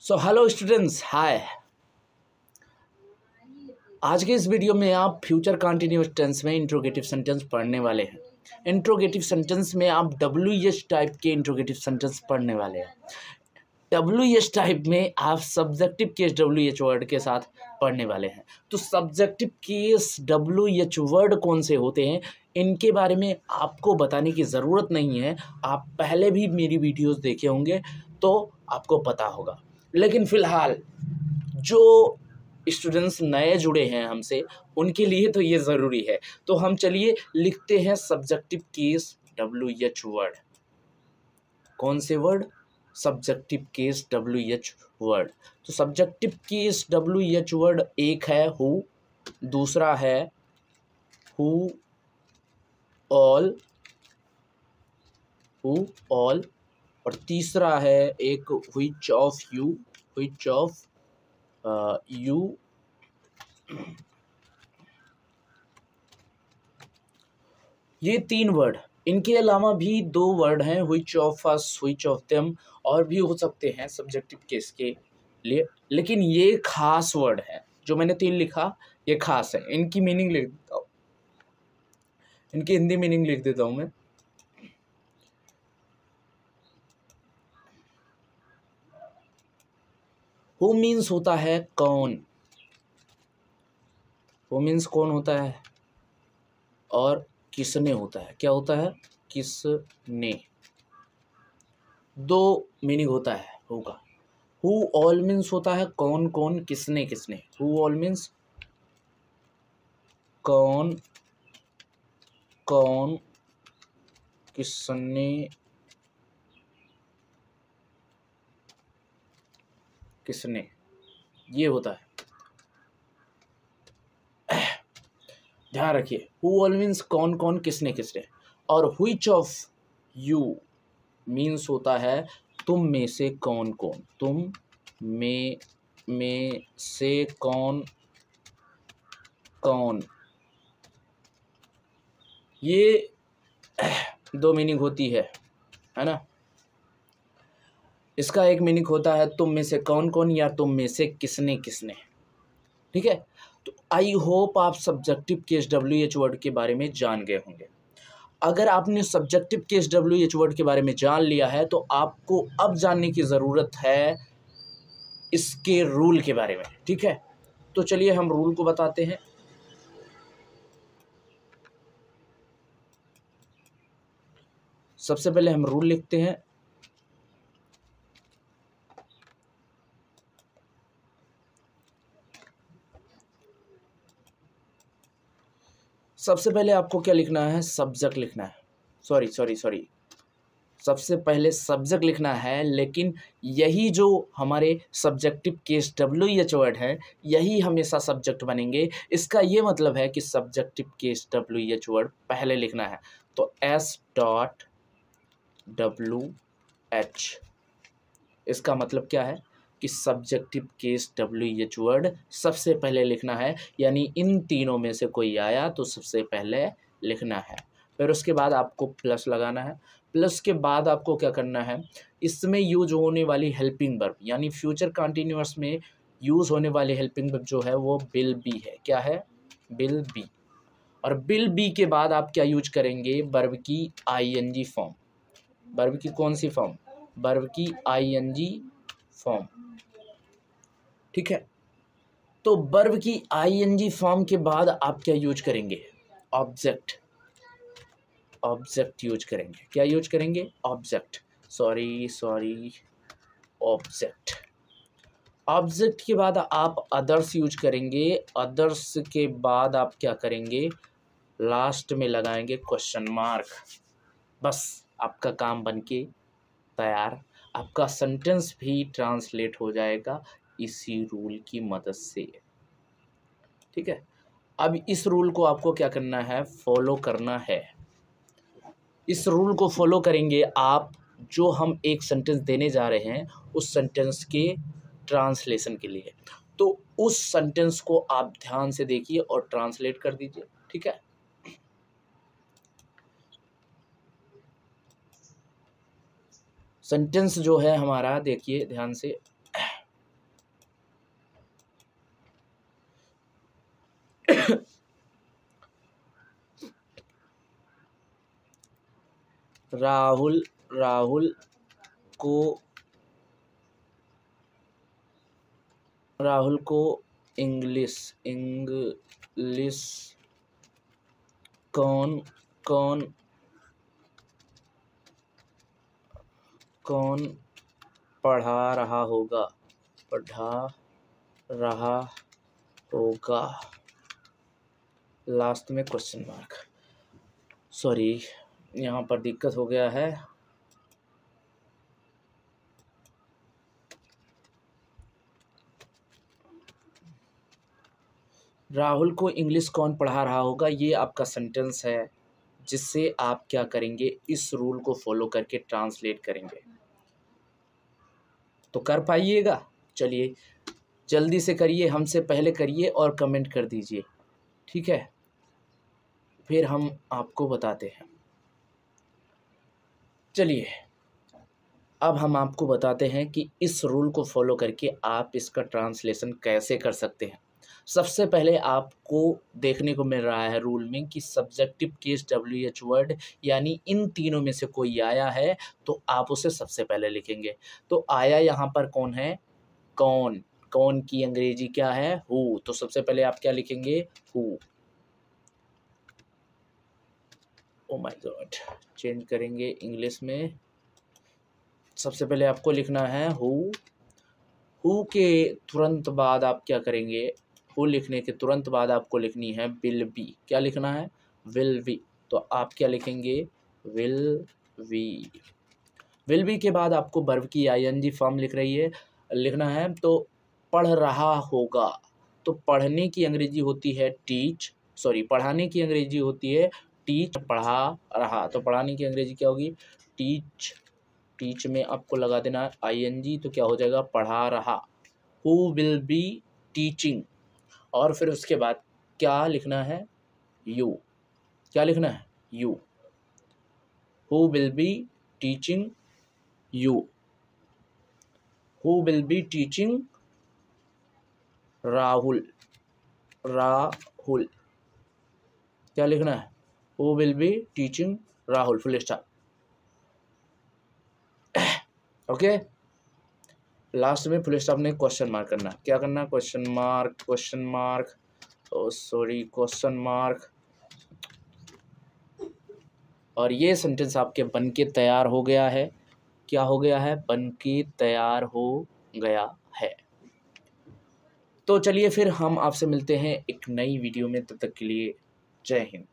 So hello students, हाय। आज के इस वीडियो में आप फ्यूचर कंटिन्यूअस टेंस में इंट्रोगेटिव सेंटेंस पढ़ने वाले हैं। इंट्रोगेटिव सेंटेंस में आप WH टाइप के इंट्रोगेटिव सेंटेंस पढ़ने वाले हैं। WH टाइप में आप सब्जेक्टिव केस WH वर्ड के साथ पढ़ने वाले हैं। तो सब्जेक्टिव केस WH वर्ड कौन से होते हैं, इनके बारे में आपको बताने की ज़रूरत नहीं है। आप पहले भी मेरी वीडियोस देखे होंगे तो आपको पता होगा। लेकिन फ़िलहाल जो स्टूडेंट्स नए जुड़े हैं हमसे, उनके लिए तो ये ज़रूरी है। तो हम चलिए लिखते हैं सब्जेक्टिव केस WH वर्ड। कौन से word? Subjective case WH word. तो सब्जेक्टिव केस WH वर्ड एक है हु, दूसरा है हु ऑल, और तीसरा है एक व्हिच ऑफ यू, यू। ये तीन वर्ड, इनके अलावा भी दो वर्ड हैं, which of us, which of them, और भी हो सकते हैं सब्जेक्टिव केस के लिए। लेकिन ये खास वर्ड है जो मैंने तीन लिखा, ये खास है। इनकी मीनिंग लिख देता हूँ, इनकी हिंदी मीनिंग लिख देता हूँ मैं। हु मीन्स होता है कौन, हु मीन्स कौन होता है, और किसने होता है, क्या होता है, किसने। दो मीनिंग होता है हु का। हु ऑल मीन्स होता है कौन कौन, किसने किसने। हु ऑल मीन्स कौन कौन, किसने किसने, ये होता है। ध्यान रखिए, हु ऑल मीन्स कौन कौन, किसने किसने। और व्हिच ऑफ यू मीन्स होता है तुम में से कौन कौन, तुम में से कौन कौन। ये दो मीनिंग होती है ना। इसका एक मीनिंग होता है तुम में से कौन कौन, या तुम में से किसने किसने। ठीक है। तो आई होप आप सब्जेक्टिव केस WH वर्ड के बारे में जान गए होंगे। अगर आपने सब्जेक्टिव केस WH वर्ड के बारे में जान लिया है तो आपको अब जानने की ज़रूरत है इसके रूल के बारे में। ठीक है, तो चलिए हम रूल को बताते हैं। सबसे पहले हम रूल लिखते हैं। सबसे पहले आपको क्या लिखना है, सब्जेक्ट लिखना है। सॉरी, सबसे पहले सब्जेक्ट लिखना है। लेकिन यही जो हमारे सब्जेक्टिव केस WH वर्ड है, यही हमेशा सब्जेक्ट बनेंगे। इसका ये मतलब है कि सब्जेक्टिव केस WH वर्ड पहले लिखना है। तो S.WH, इसका मतलब क्या है कि सब्जेक्टिव केस WH वर्ड सबसे पहले लिखना है। यानी इन तीनों में से कोई आया तो सबसे पहले लिखना है। फिर उसके बाद आपको प्लस लगाना है। प्लस के बाद आपको क्या करना है, इसमें यूज होने वाली हेल्पिंग वर्ब, यानी फ्यूचर कंटिन्यूअस में यूज होने वाली हेल्पिंग वर्ब जो है वो विल बी है। क्या है? Will be. और विल बी के बाद आप क्या यूज करेंगे, वर्ब की ING फॉर्म। वर्ब की कौन सी फॉर्म? वर्ब की ING फॉर्म। ठीक है। तो वर्ब की ING फॉर्म के बाद आप क्या यूज करेंगे, ऑब्जेक्ट यूज करेंगे। क्या यूज करेंगे? ऑब्जेक्ट। ऑब्जेक्ट। ऑब्जेक्ट के बाद आप अदर्स यूज करेंगे। अदर्स के बाद आप क्या करेंगे, लास्ट में लगाएंगे क्वेश्चन मार्क। बस आपका काम बनके तैयार। आपका सेंटेंस भी ट्रांसलेट हो जाएगा इसी रूल की मदद से। ठीक है। अब इस रूल को आपको क्या करना है, फॉलो करना है। इस रूल को फॉलो करेंगे आप, जो हम एक सेंटेंस देने जा रहे हैं उस सेंटेंस के ट्रांसलेशन के लिए। तो उस सेंटेंस को आप ध्यान से देखिए और ट्रांसलेट कर दीजिए। ठीक है। सेंटेंस जो है हमारा, देखिए ध्यान से, राहुल राहुल को इंग्लिश कौन पढ़ा रहा होगा। लास्ट में क्वेश्चन मार्क। सॉरी, यहाँ पर दिक्कत हो गया है। राहुल को इंग्लिश कौन पढ़ा रहा होगा, ये आपका सेंटेंस है, जिससे आप क्या करेंगे, इस रूल को फॉलो करके ट्रांसलेट करेंगे। तो कर पाइएगा? चलिए जल्दी से करिए, हमसे पहले करिए और कमेंट कर दीजिए, ठीक है? फिर हम आपको बताते हैं। चलिए अब हम आपको बताते हैं कि इस रूल को फॉलो करके आप इसका ट्रांसलेशन कैसे कर सकते हैं। सबसे पहले आपको देखने को मिल रहा है रूल में कि सब्जेक्टिव केस WH वर्ड, यानी इन तीनों में से कोई आया है तो आप उसे सबसे पहले लिखेंगे। तो आया यहाँ पर कौन है? कौन की अंग्रेजी क्या है? हु। तो सबसे पहले आप क्या लिखेंगे? Who. Oh my God, change करेंगे इंग्लिश में। सबसे पहले आपको लिखना है हु के तुरंत बाद आप क्या करेंगे? हु लिखने के तुरंत बाद आपको लिखनी है विल बी। क्या लिखना है? Will be. तो आप क्या लिखेंगे? Will be. विल बी के बाद आपको वर्ब की ING फॉर्म लिखना है। तो पढ़ रहा होगा, तो पढ़ने की अंग्रेजी होती है टीच, सॉरी पढ़ाने की अंग्रेजी होती है टीच। पढ़ा रहा, तो पढ़ाने की अंग्रेजी क्या होगी? टीच। टीच में आपको लगा देना है ING, तो क्या हो जाएगा? पढ़ा रहा। Who will be teaching. और फिर उसके बाद क्या लिखना है? यू। क्या लिखना है? You. Who will be teaching you. Who will be teaching Rahul. क्या लिखना है? Who will be teaching Rahul, full stop. Okay, last में फुल स्टॉप में क्वेश्चन मार्क करना। क्या करना? Question mark. Oh sorry, question mark. और ये सेंटेंस आपके बन के तैयार हो गया है। क्या हो गया है? बन के तैयार हो गया है। तो चलिए फिर हम आपसे मिलते हैं एक नई वीडियो में, तब तक के लिए जय हिंद।